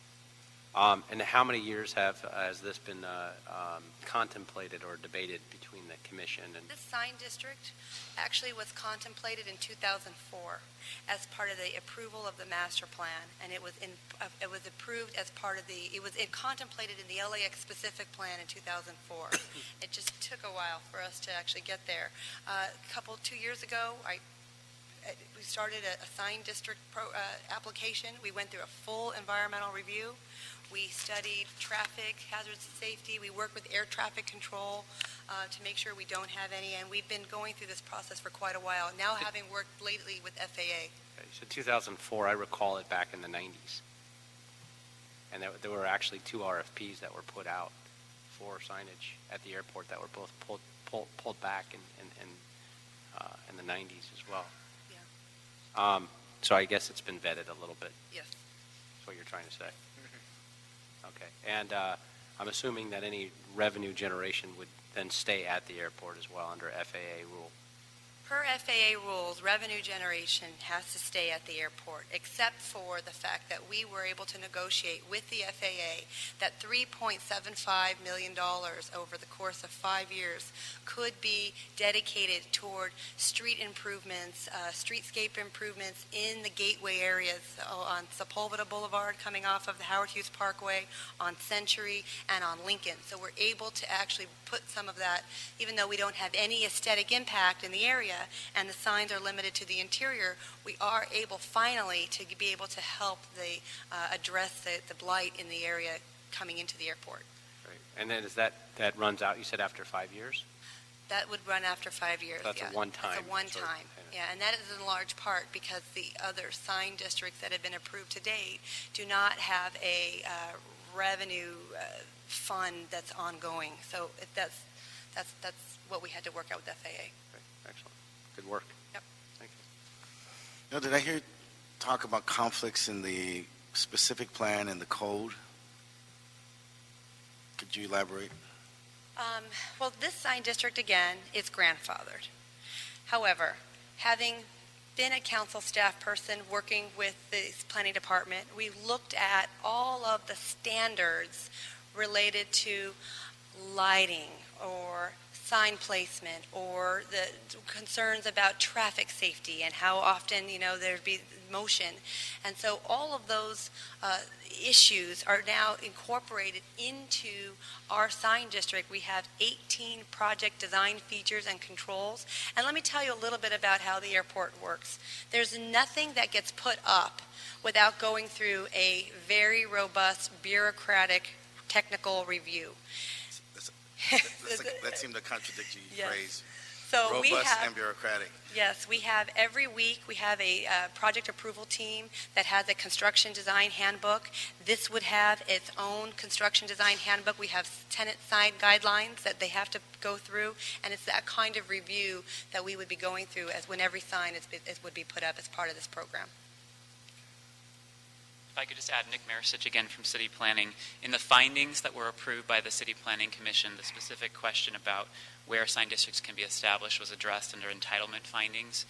And how many years has this been contemplated or debated between the commission and? This sign district actually was contemplated in 2004 as part of the approval of the master plan, and it was approved as part of it contemplated in the LAX specific plan in 2004. It just took a while for us to actually get there. 2 years ago, we started a sign district application. We went through a full environmental review. We studied traffic, hazards, and safety. We worked with air traffic control to make sure we don't have any, and we've been going through this process for quite a while, now having worked lately with FAA. Okay, so 2004, I recall it back in the 90s. And there were actually 2 RFPs that were put out for signage at the airport that were both pulled back in the 90s as well. Yeah. So I guess it's been vetted a little bit. Yes. That's what you're trying to say. Okay. And I'm assuming that any revenue generation would then stay at the airport as well under FAA rule. Per FAA rules, revenue generation has to stay at the airport, except for the fact that we were able to negotiate with the FAA that $3.75 million over the course of 5 years could be dedicated toward street improvements, streetscape improvements in the gateway areas on Sepulveda Boulevard coming off of the Howard Hughes Parkway, on Century, and on Lincoln. So we're able to actually put some of that, even though we don't have any aesthetic impact in the area, and the signs are limited to the interior, we are able finally to be able to help address the blight in the area coming into the airport. Right. And then is that runs out, you said, after 5 years? That would run after 5 years. That's a yeah. one-time It's a one-time, sort of payment. yeah, and that is in large part because the other sign districts that have been approved to date do not have a revenue fund that's ongoing. So that's what we had to work out with FAA. Excellent. Good work. Yep. Thank you. Now, did I hear talk about conflicts in the specific plan and the code? Could you elaborate? Well, this sign district, again, is grandfathered. However, having been a council staff person working with the planning department, we looked at all of the standards related to lighting or sign placement or the concerns about traffic safety and how often, there'd be motion. And so all of those issues are now incorporated into our sign district. We have 18 project design features and controls. And let me tell you a little bit about how the airport works. There's nothing that gets put up without going through a very robust bureaucratic technical review. That seemed to contradict your Yes. phrase. So Robust we have, and bureaucratic. yes, we have every week, we have a project approval team that has a construction design handbook. This would have its own construction design handbook. We have tenant sign guidelines that they have to go through, and it's that kind of review that we would be going through as when every sign would be put up as part of this program. If I could just add, Nick Marisich again from City Planning. In the findings that were approved by the City Planning Commission, the specific question about where sign districts can be established was addressed under entitlement findings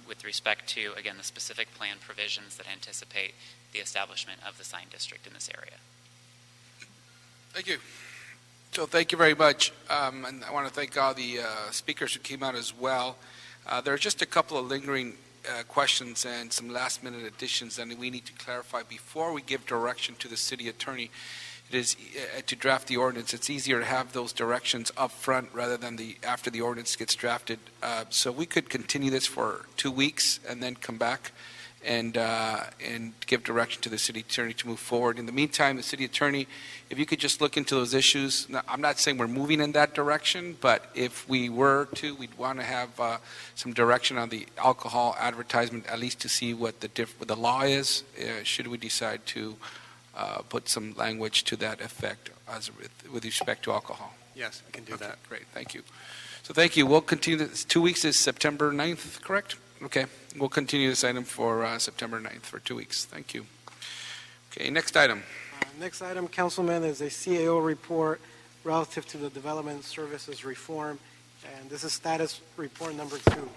with respect to, again, the specific plan provisions that anticipate the establishment of the sign district in this area. Thank you. So thank you very much. And I want to thank all the speakers who came out as well. There are just a couple of lingering questions and some last-minute additions that we need to clarify before we give direction to the city attorney. It is to draft the ordinance. It's easier to have those directions up front rather than after the ordinance gets drafted. So we could continue this for 2 weeks and then come back and give direction to the city attorney to move forward. In the meantime, the city attorney, if you could just look into those issues. Now, I'm not saying we're moving in that direction, but if we were to, we'd want to have some direction on the alcohol advertisement, at least to see what the law is, should we decide to put some language to that effect with respect to alcohol. Yes, we can do that. Great, thank you. So thank you. We'll continue this. 2 weeks is September 9th, correct? Okay, we'll continue this item for September 9th for 2 weeks. Thank you. Okay, next item. Next item, Councilman, is a CAO report relative to the Development Services Reform, and this is status report number 2.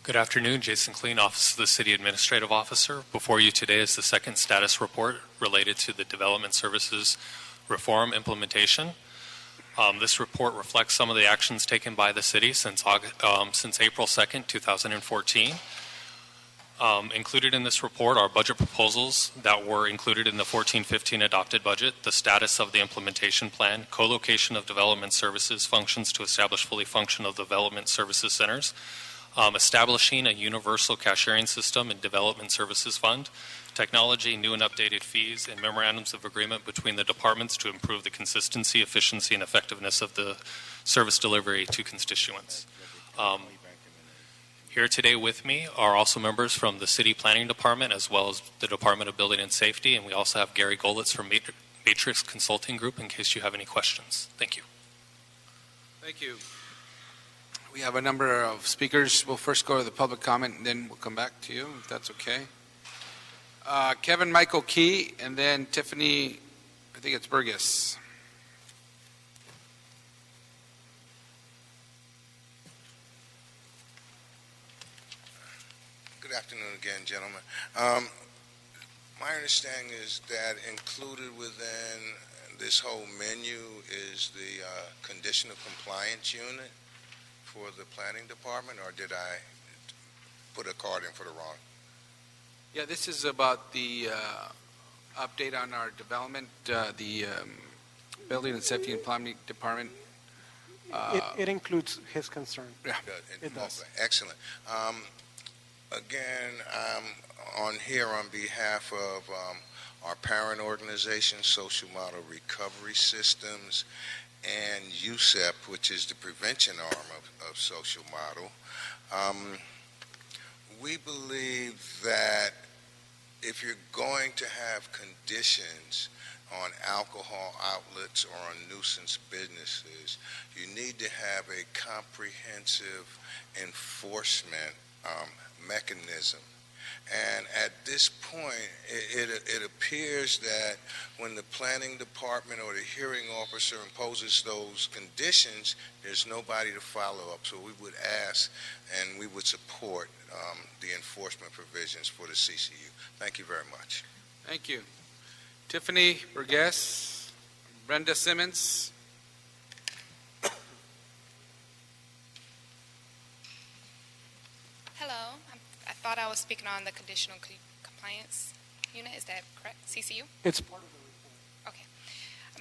Good afternoon, Jason Kleen, Office of the City Administrative Officer. Before you today is the second status report related to the Development Services Reform implementation. This report reflects some of the actions taken by the city since April 2nd, 2014. Included in this report are budget proposals that were included in the 14-15 adopted budget, the status of the implementation plan, co-location of development services functions to establish fully functional development services centers, establishing a universal cashiering system and development services fund, technology, new and updated fees, and memorandums of agreement between the departments to improve the consistency, efficiency, and effectiveness of the service delivery to constituents. Here today with me are also members from the City Planning Department as well as the Department of Building and Safety, and we also have Gary Golitz from Matrix Consulting Group in case you have any questions. Thank you. Thank you. We have a number of speakers. We'll first go to the public comment, and then we'll come back to you, if that's okay. Kevin Michael Key, and then Tiffany, I think it's Burgess. Good afternoon again, gentlemen. My understanding is that included within this whole menu is the condition of compliance unit for the planning department, or did I put a card in for the wrong? Yeah, this is about the update on our development, the Building and Safety and Planning Department. It includes his concern. Yeah. Good. It does. Okay, excellent. Again, I'm on here on behalf of our parent organization, Social Model Recovery Systems, and USEP, which is the prevention arm of Social Model. We believe that if you're going to have conditions on alcohol outlets or on nuisance businesses, you need to have a comprehensive enforcement mechanism. And at this point, it appears that when the planning department or the hearing officer imposes those conditions, there's nobody to follow up. So we would ask and we would support the enforcement provisions for the CCU. Thank you very much. Thank you. Tiffany Burgess, Brenda Simmons. Hello. I thought I was speaking on the conditional compliance unit. Is that correct? CCU? It's part of the report. Okay.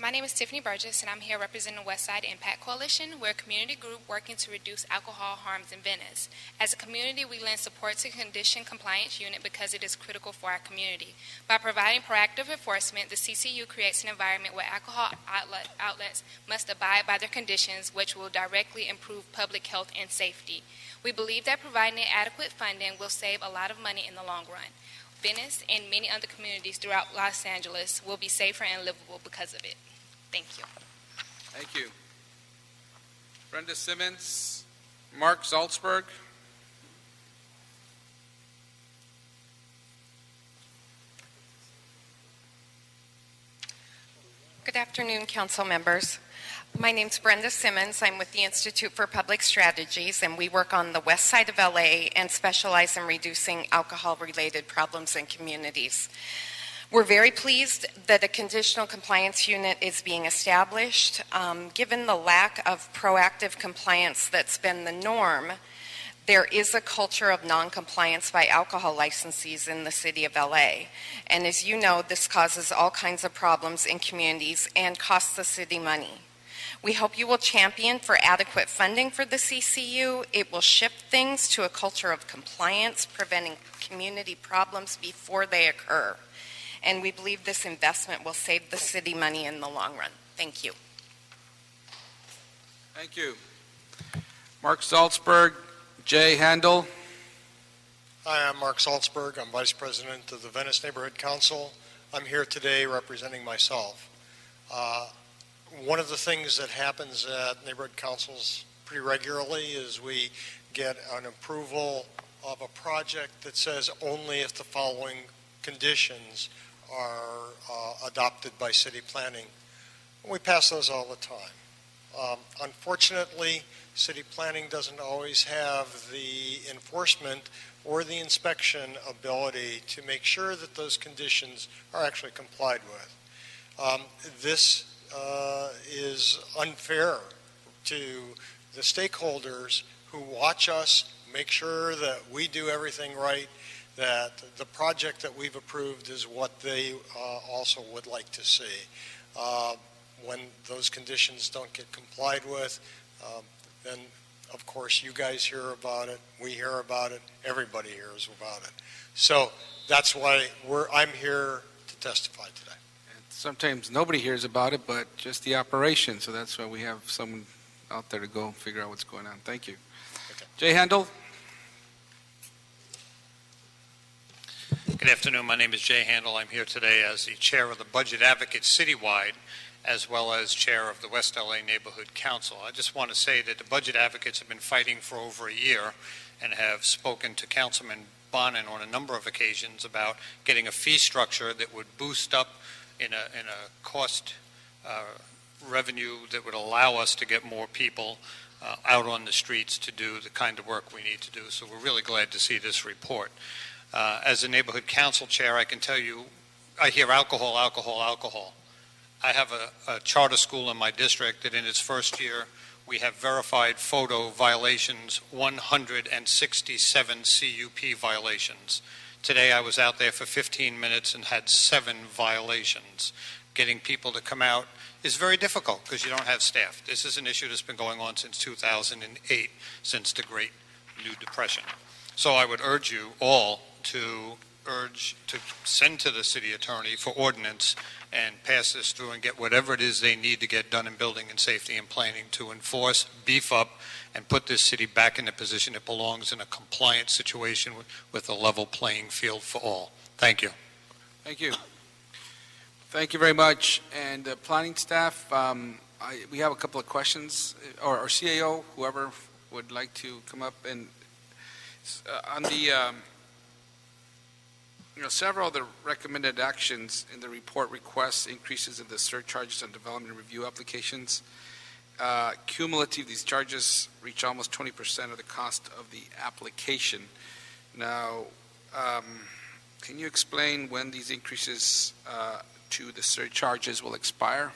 My name is Tiffany Burgess, and I'm here representing the Westside Impact Coalition. We're a community group working to reduce alcohol harms in Venice. As a community, we lend support to Condition Compliance Unit because it is critical for our community. By providing proactive enforcement, the CCU creates an environment where alcohol outlets must abide by their conditions, which will directly improve public health and safety. We believe that providing adequate funding will save a lot of money in the long run. Venice and many other communities throughout Los Angeles will be safer and livable because of it. Thank you. Thank you. Brenda Simmons, Mark Salzberg. Good afternoon, council members. My name's Brenda Simmons. I'm with the Institute for Public Strategies, and we work on the west side of LA and specialize in reducing alcohol-related problems in communities. We're very pleased that a conditional compliance unit is being established. Given the lack of proactive compliance that's been the norm, there is a culture of non-compliance by alcohol licensees in the city of LA. And as you know, this causes all kinds of problems in communities and costs the city money. We hope you will champion for adequate funding for the CCU. It will shift things to a culture of compliance, preventing community problems before they occur. And we believe this investment will save the city money in the long run. Thank you. Thank you. Mark Salzberg, Jay Handel. Hi, I'm Mark Salzberg. I'm Vice President of the Venice Neighborhood Council. I'm here today representing myself. One of the things that happens at neighborhood councils pretty regularly is we get an approval of a project that says only if the following conditions are adopted by city planning. We pass those all the time. Unfortunately, city planning doesn't always have the enforcement or the inspection ability to make sure that those conditions are actually complied with. This is unfair to the stakeholders who watch us, make sure that we do everything right, that the project that we've approved is what they also would like to see. When those conditions don't get complied with, then of course you guys hear about it, we hear about it, everybody hears about it. So that's why I'm here to testify today. Sometimes nobody hears about it, but just the operation. So that's why we have someone out there to go figure out what's going on. Thank you. Okay. Jay Handel. Good afternoon. My name is Jay Handel. I'm here today as the chair of the Budget Advocates Citywide, as well as chair of the West LA Neighborhood Council. I just want to say that the Budget Advocates have been fighting for over a year and have spoken to Councilman Bonin on a number of occasions about getting a fee structure that would boost up in a cost revenue that would allow us to get more people out on the streets to do the kind of work we need to do. So we're really glad to see this report. As a neighborhood council chair, I can tell you, I hear alcohol, alcohol, alcohol. I have a charter school in my district that in its first year, we have verified photo violations, 167 CUP violations. Today I was out there for 15 minutes and had 7 violations. Getting people to come out is very difficult because you don't have staff. This is an issue that's been going on since 2008, since the Great New Depression. So I would urge you all to send to the city attorney for ordinance and pass this through and get whatever it is they need to get done in building and safety and planning to enforce, beef up, and put this city back in the position it belongs in a compliant situation with a level playing field for all. Thank you. Thank you. Thank you very much. And planning staff, we have a couple of questions, or CAO, whoever would like to come up. And on the, several of the recommended actions in the report requests increases in the surcharges on development and review applications. Cumulative, these charges reach almost 20% of the cost of the application. Now, can you explain when these increases to the surcharges will expire?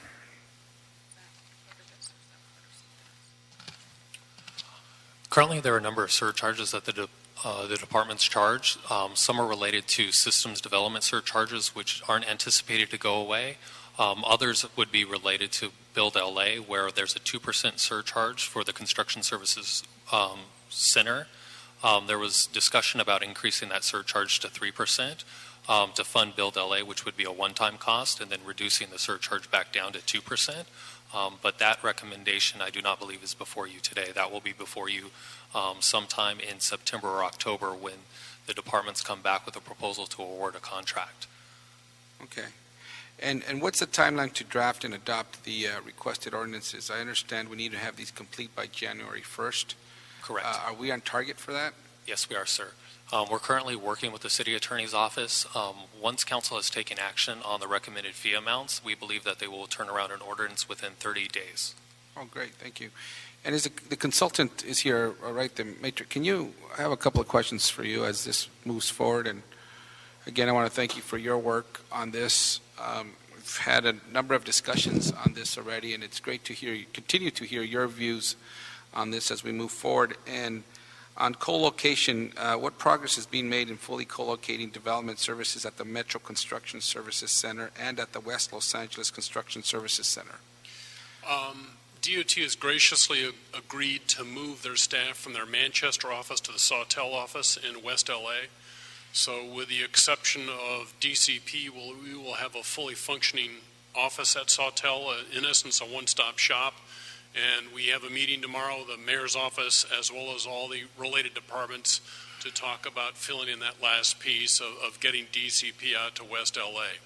Currently, there are a number of surcharges that the departments charge. Some are related to systems development surcharges, which aren't anticipated to go away. Others would be related to Build LA, where there's a 2% surcharge for the construction services center. There was discussion about increasing that surcharge to 3% to fund Build LA, which would be a one-time cost, and then reducing the surcharge back down to 2%. But that recommendation, I do not believe, is before you today. That will be before you sometime in September or October when the departments come back with a proposal to award a contract. Okay. And what's the timeline to draft and adopt the requested ordinances? I understand we need to have these complete by January 1st. Correct. Are we on target for that? Yes, we are, sir. We're currently working with the city attorney's office. Once council has taken action on the recommended fee amounts, we believe that they will turn around an ordinance within 30 days. Oh, great. Thank you. And is the consultant is here, all right, the matrix. I have a couple of questions for you as this moves forward. And again, I want to thank you for your work on this. We've had a number of discussions on this already, and it's great to continue to hear your views on this as we move forward. And on co-location, what progress is being made in fully co-locating development services at the Metro Construction Services Center and at the West Los Angeles Construction Services Center? DOT has graciously agreed to move their staff from their Manchester office to the Sawtelle office in West LA. So with the exception of DCP, we will have a fully functioning office at Sawtelle, in essence a one-stop shop. And we have a meeting tomorrow, the mayor's office, as well as all the related departments, to talk about filling in that last piece of getting DCP out to West LA.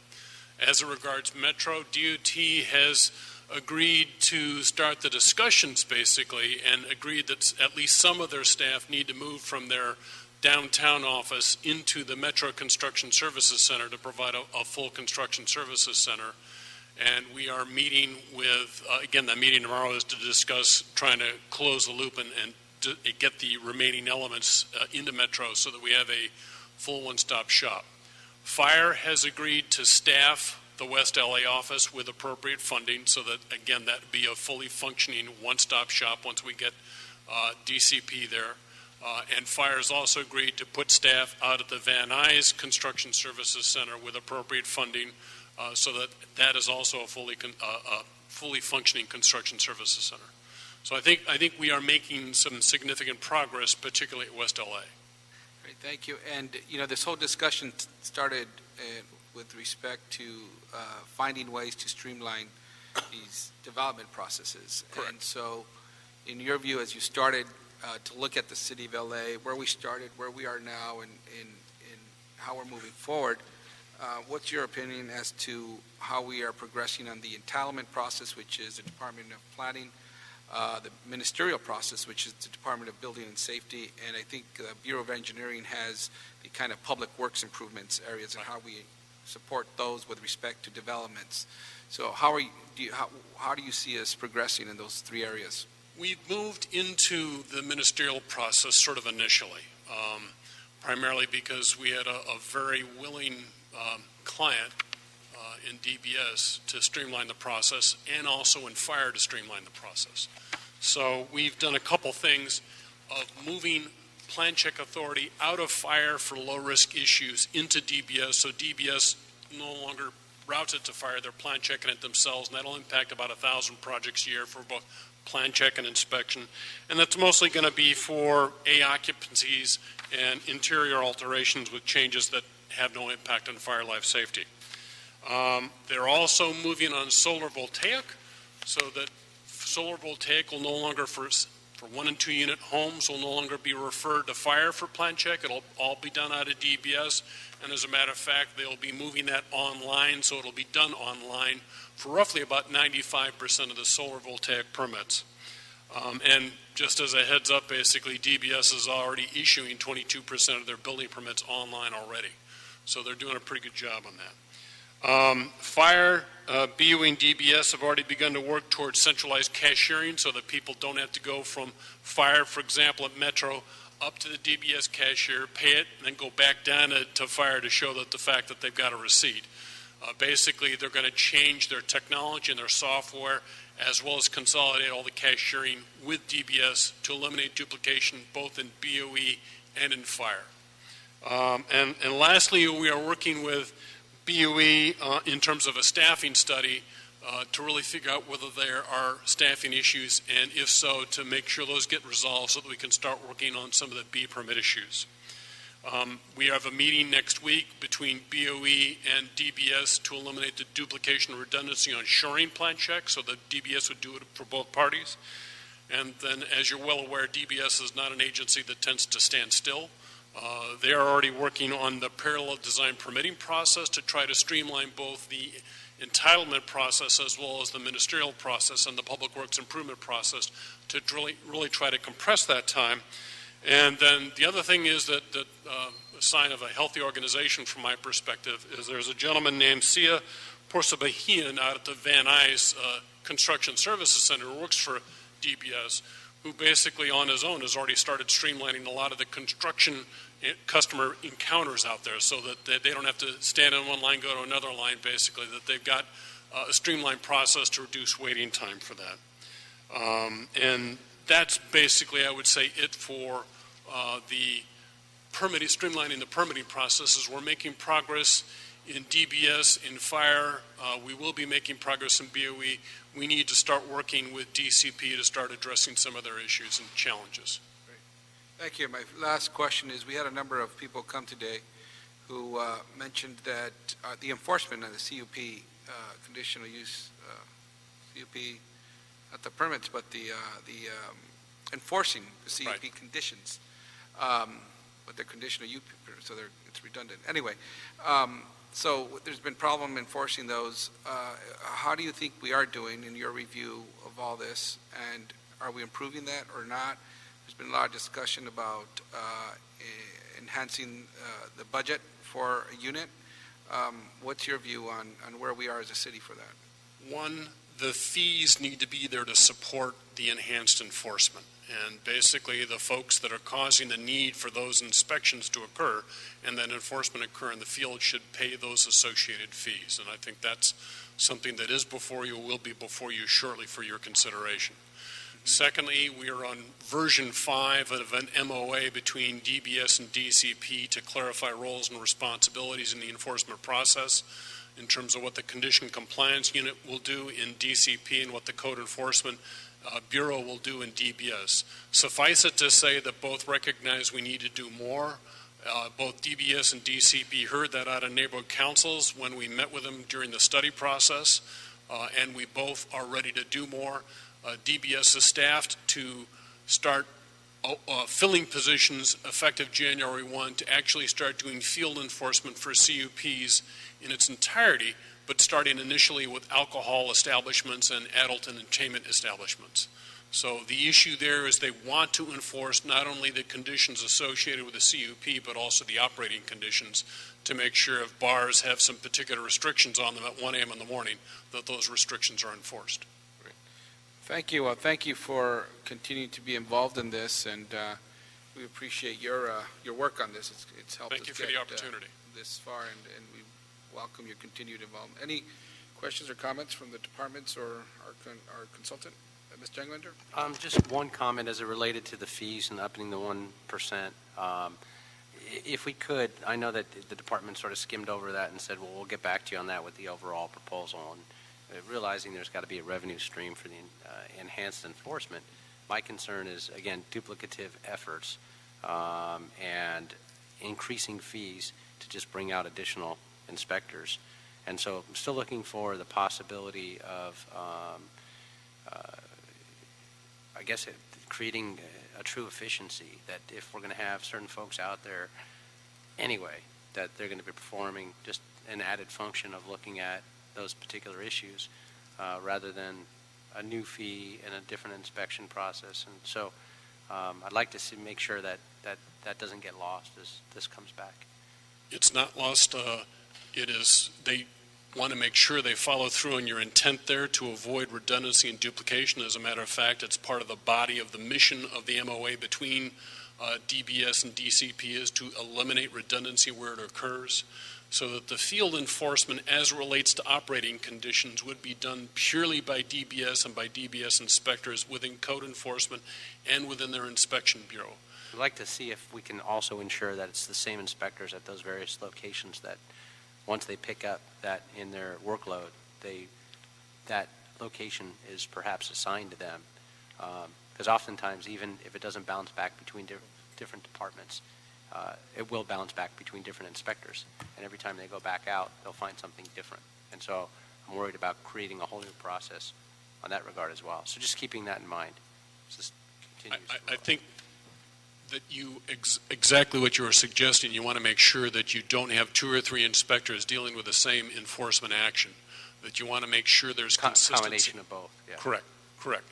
As it regards Metro, DOT has agreed to start the discussions, basically, and agreed that at least some of their staff need to move from their downtown office into the Metro Construction Services Center to provide a full construction services center. And we are meeting with, again, that meeting tomorrow is to discuss trying to close the loop and get the remaining elements into Metro so that we have a full one-stop shop. Fire has agreed to staff the West LA office with appropriate funding so that, again, that would be a fully functioning one-stop shop once we get DCP there. And Fire has also agreed to put staff out at the Van Nuys Construction Services Center with appropriate funding so that is also a fully functioning construction services center. So I think we are making some significant progress, particularly at West LA. Great, thank you. And this whole discussion started with respect to finding ways to streamline these development processes. Correct. And so, in your view, as you started to look at the city of LA, where we started, where we are now, and how we're moving forward. What's your opinion as to how we are progressing on the entitlement process, which is the Department of Planning, the ministerial process, which is the Department of Building and Safety, and I think the Bureau of Engineering has the kind of public works improvements areas and how we support those with respect to developments. So how do you see us progressing in those three areas? We've moved into the ministerial process sort of initially, primarily because we had a very willing client in DBS to streamline the process and also in Fire to streamline the process. So we've done a couple things of moving plan check authority out of Fire for low risk issues into DBS, so DBS no longer routes it to fire, they're plan checking it themselves, and that'll impact about 1,000 projects a year for both plan check and inspection. And that's mostly going to be for A, occupancies and interior alterations with changes that have no impact on fire life safety. They're also moving on solar voltaic, so that solar voltaic will no longer, for 1 and 2 unit homes, will no longer be referred to fire for plan check. It'll all be done out of DBS, and as a matter of fact, they'll be moving that online, so it'll be done online for roughly about 95% of the solar voltaic permits. And just as a heads up, basically, DBS is already issuing 22% of their building permits online already. So they're doing a pretty good job on that. Fire, BOE and DBS have already begun to work towards centralized cashiering so that people don't have to go from fire, for example, at Metro, up to the DBS cashier, pay it, and then go back down to fire to show that the fact that they've got a receipt. Basically, they're going to change their technology and their software, as well as consolidate all the cashiering with DBS to eliminate duplication both in BOE and in fire. And lastly, we are working with BOE in terms of a staffing study to really figure out whether there are staffing issues, and if so, to make sure those get resolved so that we can start working on some of the B permit issues. We have a meeting next week between BOE and DBS to eliminate the duplication and redundancy on shoring plan checks so that DBS would do it for both parties. And then, as you're well aware, DBS is not an agency that tends to stand still. They are already working on the parallel design permitting process to try to streamline both the entitlement process as well as the ministerial process and the public works improvement process to really try to compress that time. And then the other thing is that a sign of a healthy organization from my perspective is there's a gentleman named Sia Porsabahian out at the Van Nuys Construction Services Center who works for DBS, who basically on his own has already started streamlining a lot of the construction customer encounters out there so that they don't have to stand in one line, go to another line, basically, that they've got a streamlined process to reduce waiting time for that. And that's basically, I would say, it for the permitting, streamlining the permitting processes. We're making progress in DBS, in fire. We will be making progress in BOE. We need to start working with DCP to start addressing some of their issues and challenges. Thank you. My last question is, we had a number of people come today who mentioned that the enforcement of the CUP, conditional use CUP, not the permits, but the enforcing the CUP conditions, but they're conditional use, so it's redundant. Anyway, so there's been problem enforcing those. How do you think we are doing in your review of all this, and are we improving that or not? There's been a lot of discussion about enhancing the budget for a unit. What's your view on where we are as a city for that? One, the fees need to be there to support the enhanced enforcement. And basically, the folks that are causing the need for those inspections to occur and that enforcement occur in the field should pay those associated fees. And I think that's something that is before you, will be before you shortly for your consideration. Secondly, we are on version 5 of an MOA between DBS and DCP to clarify roles and responsibilities in the enforcement process in terms of what the condition compliance unit will do in DCP and what the code enforcement Bureau will do in DBS. Suffice it to say that both recognize we need to do more. Both DBS and DCP heard that out of neighborhood councils when we met with them during the study process, and we both are ready to do more. DBS is staffed to start filling positions effective January 1 to actually start doing field enforcement for CUPs in its entirety, but starting initially with alcohol establishments and adult entertainment establishments. So the issue there is they want to enforce not only the conditions associated with the CUP, but also the operating conditions to make sure if bars have some particular restrictions on them at 1 a.m. in the morning, that those restrictions are enforced. Thank you. Thank you for continuing to be involved in this, and we appreciate your work on this. It's helped us Thank you for the opportunity. This far, and we welcome your continued involvement. Any questions or comments from the departments or our consultant, Ms. Janglander? Just one comment as it related to the fees and upping the 1%. If we could, I know that the department sort of skimmed over that and said, well, we'll get back to you on that with the overall proposal. And realizing there's got to be a revenue stream for the enhanced enforcement, my concern is, again, duplicative efforts and increasing fees to just bring out additional inspectors. And so I'm still looking for the possibility of, I guess, creating a true efficiency, that if we're going to have certain folks out there anyway, that they're going to be performing just an added function of looking at those particular issues rather than a new fee and a different inspection process. And so I'd like to make sure that doesn't get lost as this comes back. It's not lost. It is, they want to make sure they follow through on your intent there to avoid redundancy and duplication. As a matter of fact, it's part of the body of the mission of the MOA between DBS and DCP is to eliminate redundancy where it occurs, so that the field enforcement as it relates to operating conditions would be done purely by DBS and by DBS inspectors within code enforcement and within their inspection bureau. I'd like to see if we can also ensure that it's the same inspectors at those various locations, that once they pick up that in their workload, that location is perhaps assigned to them. Because oftentimes, even if it doesn't bounce back between different departments, it will bounce back between different inspectors. And every time they go back out, they'll find something different. And so I'm worried about creating a whole new process on that regard as well. So just keeping that in mind. Just continues to I think that you exactly what you were suggesting. You want to make sure that you don't have 2 or 3 inspectors dealing with the same enforcement action. That you want to make sure there's consistency. Combination of both. Yeah. Correct.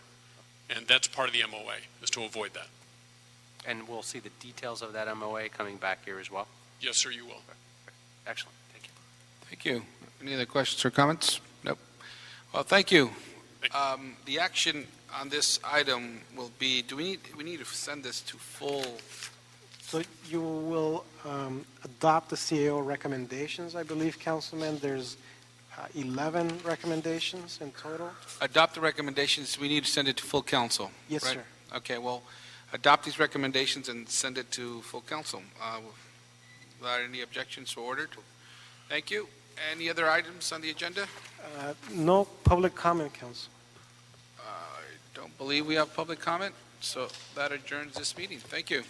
And that's part of the MOA, is to avoid that. And we'll see the details of that MOA coming back here as well? Yes, sir, you will. Excellent. Thank you. Thank you. Any other questions or comments? Nope. Well, thank you. The action on this item will be, we need to send this to full? So you will adopt the CAO recommendations, I believe, Councilman. There's 11 recommendations in total. Adopt the recommendations, we need to send it to full council. Yes, right? sir. Okay, well, adopt these recommendations and send it to full council. Without any objections, so ordered. Thank you. Any other items on the agenda? No public comment, Council. I don't believe we have public comment, so that adjourns this meeting. Thank you.